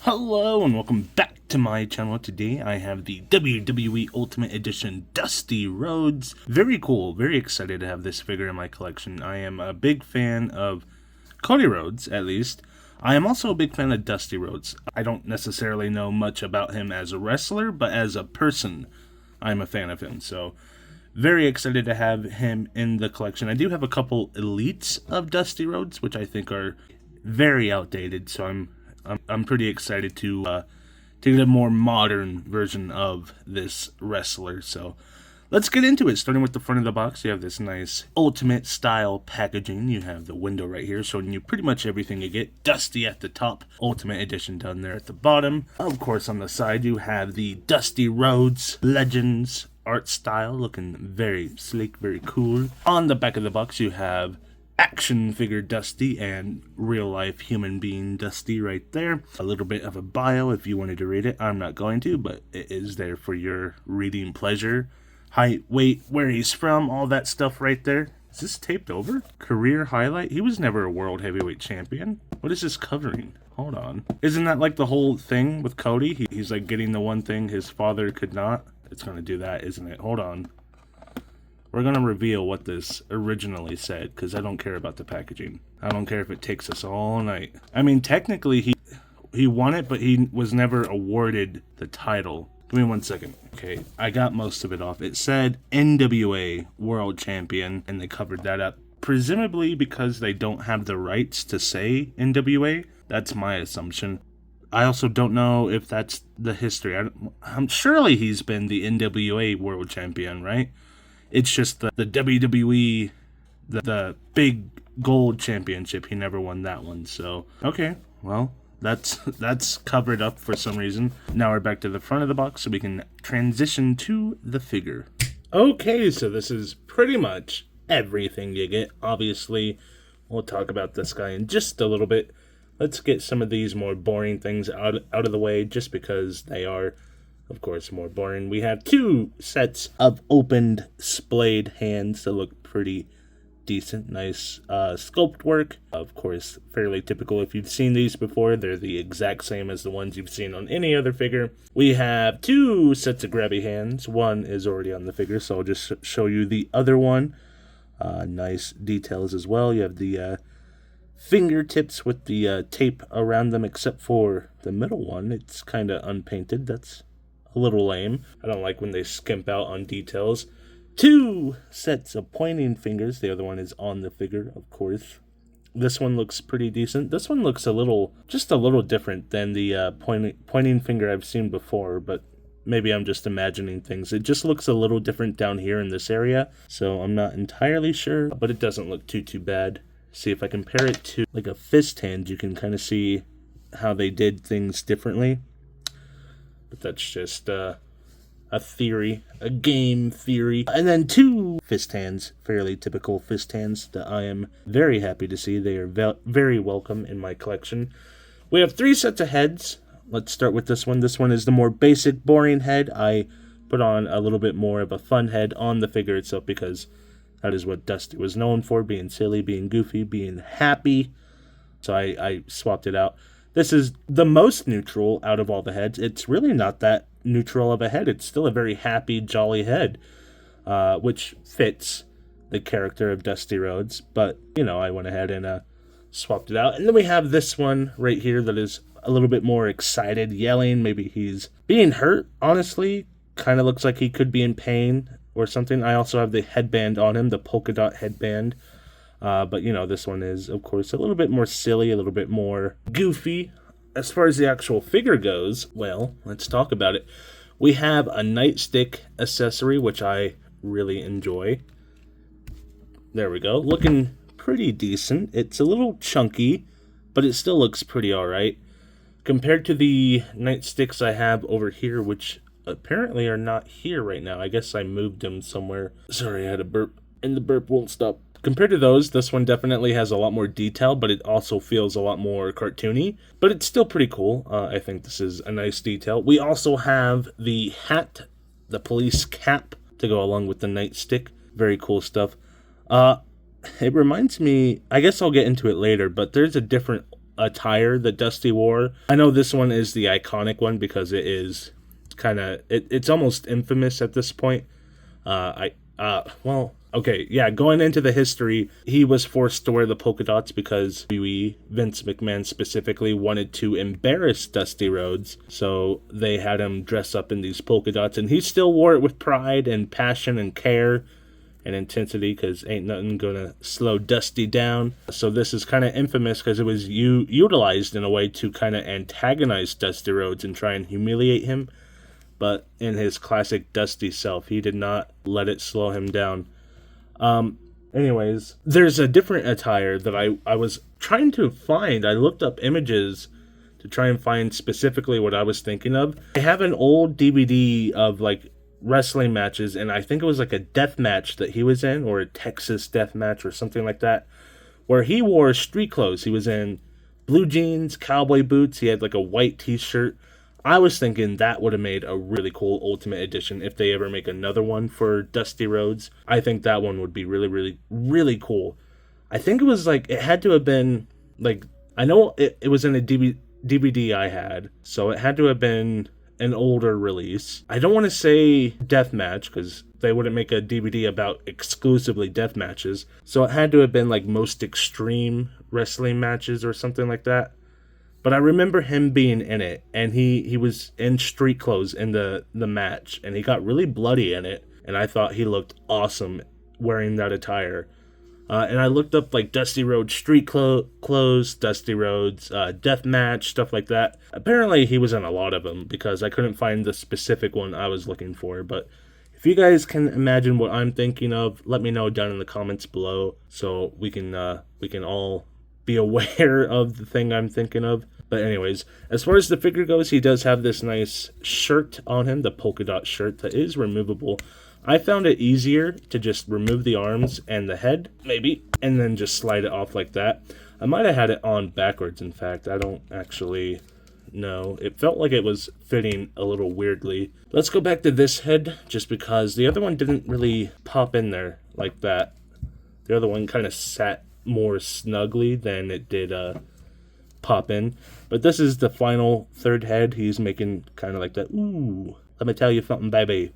Hello and welcome back to my channel. Today I have the WWE Ultimate Edition Dusty Rhodes. Very cool, very excited to have this figure in my collection. I am a big fan of Cody Rhodes, at least. I am also a big fan of Dusty Rhodes. I don't necessarily know much about him as a wrestler, but as a person, I'm a fan of him. So, very excited to have him in the collection. I do have a couple elites of Dusty Rhodes, which I think are very outdated, so I'm pretty excited to get a more modern version of this wrestler. So let's get into it. Starting with the front of the box, you have this nice Ultimate style packaging. You have the window right here showing you pretty much everything you get. Dusty at the top, Ultimate Edition down there at the bottom. Of course, on the side you have the Dusty Rhodes Legends art style, looking very sleek, very cool. On the back of the box you have action figure Dusty and real life human being Dusty right there. A little bit of a bio if you wanted to read it. I'm not going to, but it is there for your reading pleasure. Height, weight, where he's from, all that stuff right there. Is this taped over? Career highlight? He was never a world heavyweight champion. What is this covering? Hold on. Isn't that like the whole thing with Cody? He's like getting the one thing his father could not. It's going to do that, isn't it? Hold on. We're going to reveal what this originally said, because I don't care about the packaging. I don't care if it takes us all night. I mean, technically, he won it, but he was never awarded the title. Give me 1 second. Okay, I got most of it off. It said NWA World Champion, and they covered that up. Presumably because they don't have the rights to say NWA. That's my assumption. I also don't know if that's the history. I'm surely he's been the NWA World Champion, right? It's just the WWE, the big gold championship. He never won that one. So, okay, well, that's covered up for some reason. Now we're back to the front of the box so we can transition to the figure. Okay, so this is pretty much everything you get. Obviously, we'll talk about this guy in just a little bit. Let's get some of these more boring things out of the way, just because they are, of course, more boring. We have 2 sets of opened splayed hands that look pretty decent. Nice sculpt work. Of course, fairly typical. If you've seen these before, they're the exact same as the ones you've seen on any other figure. We have 2 sets of grabby hands. One is already on the figure, so I'll just show you the other one. Nice details as well. You have the fingertips with the tape around them, except for the middle one. It's kind of unpainted. That's a little lame. I don't like when they skimp out on details. 2 sets of pointing fingers. The other one is on the figure, of course. This one looks pretty decent. This one looks just a little different than the pointing finger I've seen before, but maybe I'm just imagining things. It just looks a little different down here in this area, so I'm not entirely sure, but it doesn't look too bad. See, if I compare it to like a fist hand, you can kind of see how they did things differently. But that's just a theory, a game theory. And then 2 fist hands, fairly typical fist hands that I am very happy to see. They are very welcome in my collection. We have 3 sets of heads. Let's start with this one. This one is the more basic, boring head. I put on a little bit more of a fun head on the figure itself because that is what Dusty was known for, being silly, being goofy, being happy. So I swapped it out. This is the most neutral out of all the heads. It's really not that neutral of a head. It's still a very happy, jolly head, which fits the character of Dusty Rhodes. But, you know, I went ahead and swapped it out. And then we have this one right here that is a little bit more excited, yelling. Maybe he's being hurt, honestly. Kind of looks like he could be in pain or something. I also have the headband on him, the polka dot headband. But, you know, this one is, of course, a little bit more silly, a little bit more goofy. As far as the actual figure goes, well, let's talk about it. We have a nightstick accessory, which I really enjoy. There we go. Looking pretty decent. It's a little chunky, but it still looks pretty alright. Compared to the nightsticks I have over here, which apparently are not here right now. I guess I moved them somewhere. Sorry, I had a burp, and the burp won't stop. Compared to those, this one definitely has a lot more detail, but it also feels a lot more cartoony. But it's still pretty cool. I think this is a nice detail. We also have the hat, the police cap, to go along with the nightstick. Very cool stuff. It reminds me, I guess I'll get into it later, but there's a different attire that Dusty wore. I know this one is the iconic one because it is kind of, it's almost infamous at this point. Okay, yeah, going into the history, he was forced to wear the polka dots because Vince McMahon specifically wanted to embarrass Dusty Rhodes, so they had him dress up in these polka dots, and he still wore it with pride and passion and care and intensity, because ain't nothing gonna slow Dusty down. So this is kind of infamous because it was utilized in a way to kind of antagonize Dusty Rhodes and try and humiliate him, but in his classic Dusty self, he did not let it slow him down. Anyways, there's a different attire that I was trying to find. I looked up images to try and find specifically what I was thinking of. I have an old DVD of like wrestling matches, and I think it was like a death match that he was in, or a Texas death match or something like that, where he wore street clothes. He was in blue jeans, cowboy boots, he had like a white t-shirt. I was thinking that would have made a really cool Ultimate Edition if they ever make another one for Dusty Rhodes. I think that one would be really, really, really cool. I think it was like, it had to have been, like, I know it was in a DVD I had, so it had to have been an older release. I don't want to say deathmatch, because they wouldn't make a DVD about exclusively death matches, so it had to have been like most extreme wrestling matches or something like that. But I remember him being in it, and he was in street clothes in the match, and he got really bloody in it, and I thought he looked awesome wearing that attire. And I looked up like Dusty Rhodes street clothes, Dusty Rhodes death match, stuff like that. Apparently he was in a lot of them because I couldn't find the specific one I was looking for. But if you guys can imagine what I'm thinking of, let me know down in the comments below so we can all be aware of the thing I'm thinking of. But anyways, as far as the figure goes, he does have this nice shirt on him, the polka dot shirt that is removable. I found it easier to just remove the arms and the head, maybe, and then just slide it off like that. I might have had it on backwards, in fact. I don't actually know. It felt like it was fitting a little weirdly. Let's go back to this head, just because the other one didn't really pop in there like that. The other one kind of sat more snugly than it did pop in. But this is the final third head. He's making kind of like that, ooh, let me tell you something, baby,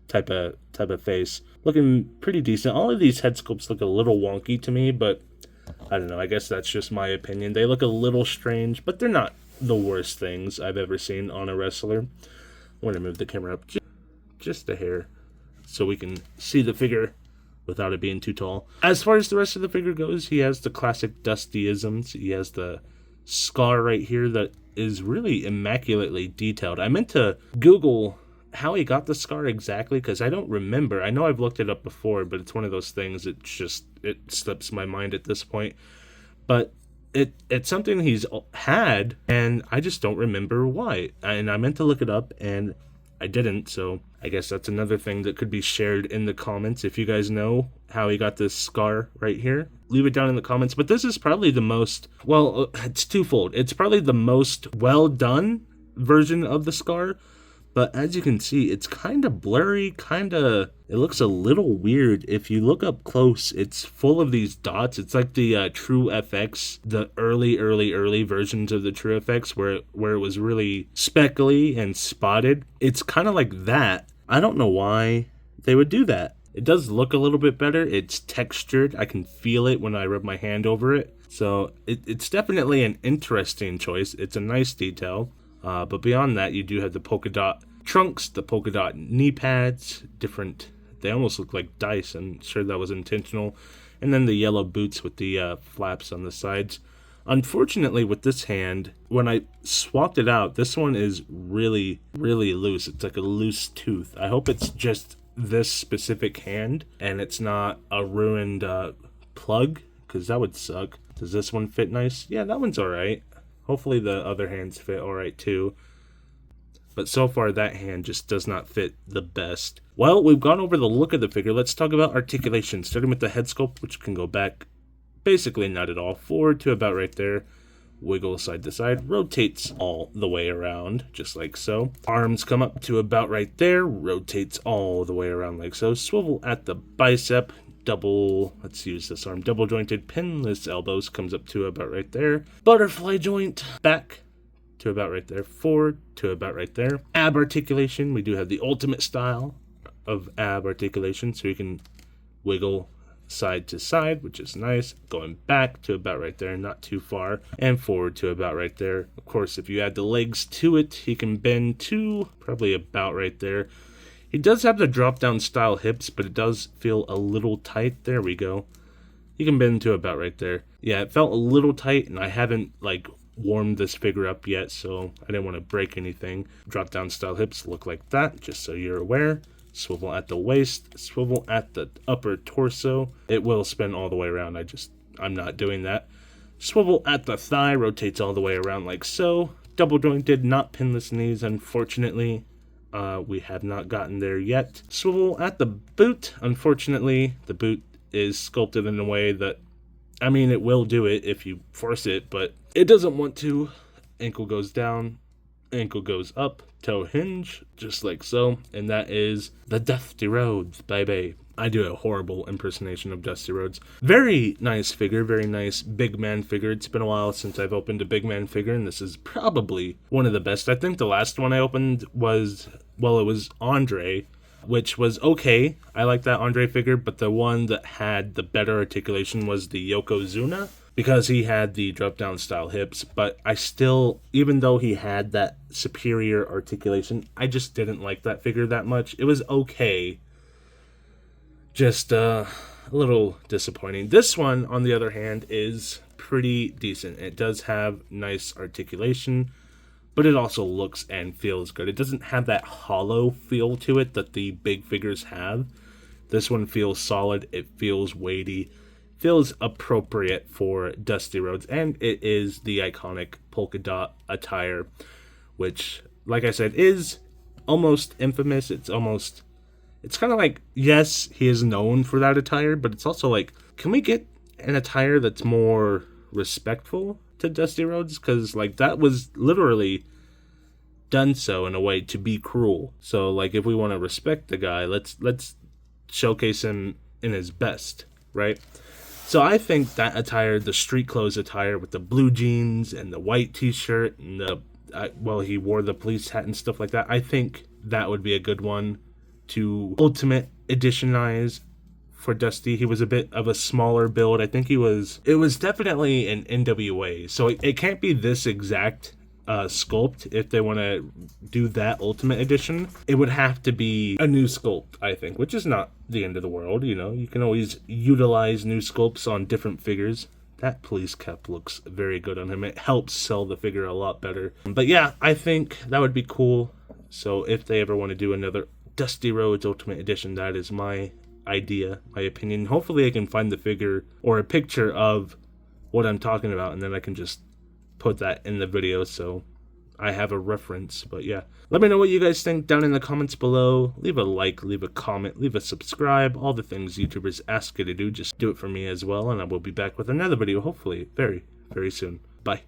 type of face. Looking pretty decent. All of these head sculpts look a little wonky to me, but I don't know. I guess that's just my opinion. They look a little strange, but they're not the worst things I've ever seen on a wrestler. I'm going to move the camera up just a hair so we can see the figure without it being too tall. As far as the rest of the figure goes, he has the classic Dustyisms. He has the scar right here that is really immaculately detailed. I meant to Google how he got the scar exactly, because I don't remember. I know I've looked it up before, but it's one of those things that it slips my mind at this point. But it's something he's had, and I just don't remember why. And I meant to look it up, and I didn't, so I guess that's another thing that could be shared in the comments. If you guys know how he got this scar right here, leave it down in the comments. But this is probably the most, well, it's twofold. It's probably the most well done version of the scar, but as you can see, it's kind of blurry, it looks a little weird. If you look up close, it's full of these dots. It's like the True FX, the early versions of the True FX, where it was really speckly and spotted. It's kind of like that. I don't know why they would do that. It does look a little bit better. It's textured. I can feel it when I rub my hand over it. So it's definitely an interesting choice. It's a nice detail. But beyond that, you do have the polka dot trunks, the polka dot knee pads, different. They almost look like dice. I'm sure that was intentional. And then the yellow boots with the flaps on the sides. Unfortunately, with this hand, when I swapped it out, this one is really, really loose. It's like a loose tooth. I hope it's just this specific hand and it's not a ruined plug, because that would suck. Does this one fit nice? Yeah, that one's alright. Hopefully the other hands fit alright too. But so far that hand just does not fit the best. Well, we've gone over the look of the figure. Let's talk about articulation, starting with the head sculpt, which can go back basically not at all, forward to about right there, wiggle side to side, rotates all the way around, just like so. Arms come up to about right there, rotates all the way around like so. Swivel at the bicep, double, let's use this arm, double jointed pinless elbows comes up to about right there. Butterfly joint, back to about right there. Forward to about right there. Ab articulation, we do have the ultimate style of ab articulation, so you can wiggle side to side, which is nice. Going back to about right there, not too far, and forward to about right there. Of course, if you add the legs to it, he can bend to probably about right there. He does have the drop down style hips, but it does feel a little tight. There we go. You can bend to about right there. Yeah, it felt a little tight, and I haven't like warmed this figure up yet, so I didn't want to break anything. Drop down style hips look like that, just so you're aware. Swivel at the waist, swivel at the upper torso. It will spin all the way around, I'm not doing that. Swivel at the thigh, rotates all the way around like so. Double jointed, not pinless knees, unfortunately. We have not gotten there yet. Swivel at the boot. Unfortunately, the boot is sculpted in a way that, I mean, it will do it if you force it, but it doesn't want to. Ankle goes down, ankle goes up, toe hinge, just like so. And that is the Dusty Rhodes, baby. I do a horrible impersonation of Dusty Rhodes. Very nice figure, very nice big man figure. It's been a while since I've opened a big man figure, and this is probably one of the best. I think the last one I opened was, well, it was Andre, which was okay. I like that Andre figure, but the one that had the better articulation was the Yokozuna, because he had the drop-down style hips. But I still, even though he had that superior articulation, I just didn't like that figure that much. It was okay. Just a little disappointing. This one, on the other hand, is pretty decent. It does have nice articulation, but it also looks and feels good. It doesn't have that hollow feel to it that the big figures have. This one feels solid. It feels weighty. Feels appropriate for Dusty Rhodes, and it is the iconic polka dot attire, which, like I said, is almost infamous. It's kind of like, yes, he is known for that attire, but it's also like, can we get an attire that's more respectful to Dusty Rhodes? Because, like, that was literally done so in a way to be cruel. So, like, if we want to respect the guy, let's showcase him in his best, right? So I think that attire, the street clothes attire with the blue jeans and the white t-shirt and he wore the police hat and stuff like that, I think that would be a good one to Ultimate Editionize for Dusty. He was a bit of a smaller build. I think it was definitely an NWA, so it can't be this exact sculpt. If they want to do that Ultimate Edition, it would have to be a new sculpt, I think, which is not the end of the world. You know, you can always utilize new sculpts on different figures. That police cap looks very good on him. It helps sell the figure a lot better. But yeah, I think that would be cool. So if they ever want to do another Dusty Rhodes Ultimate Edition, that is my idea, my opinion. Hopefully I can find the figure or a picture of what I'm talking about, and then I can just put that in the video so I have a reference. But yeah, let me know what you guys think down in the comments below. Leave a like, leave a comment, leave a subscribe, all the things YouTubers ask you to do. Just do it for me as well, and I will be back with another video hopefully very, very soon. Bye.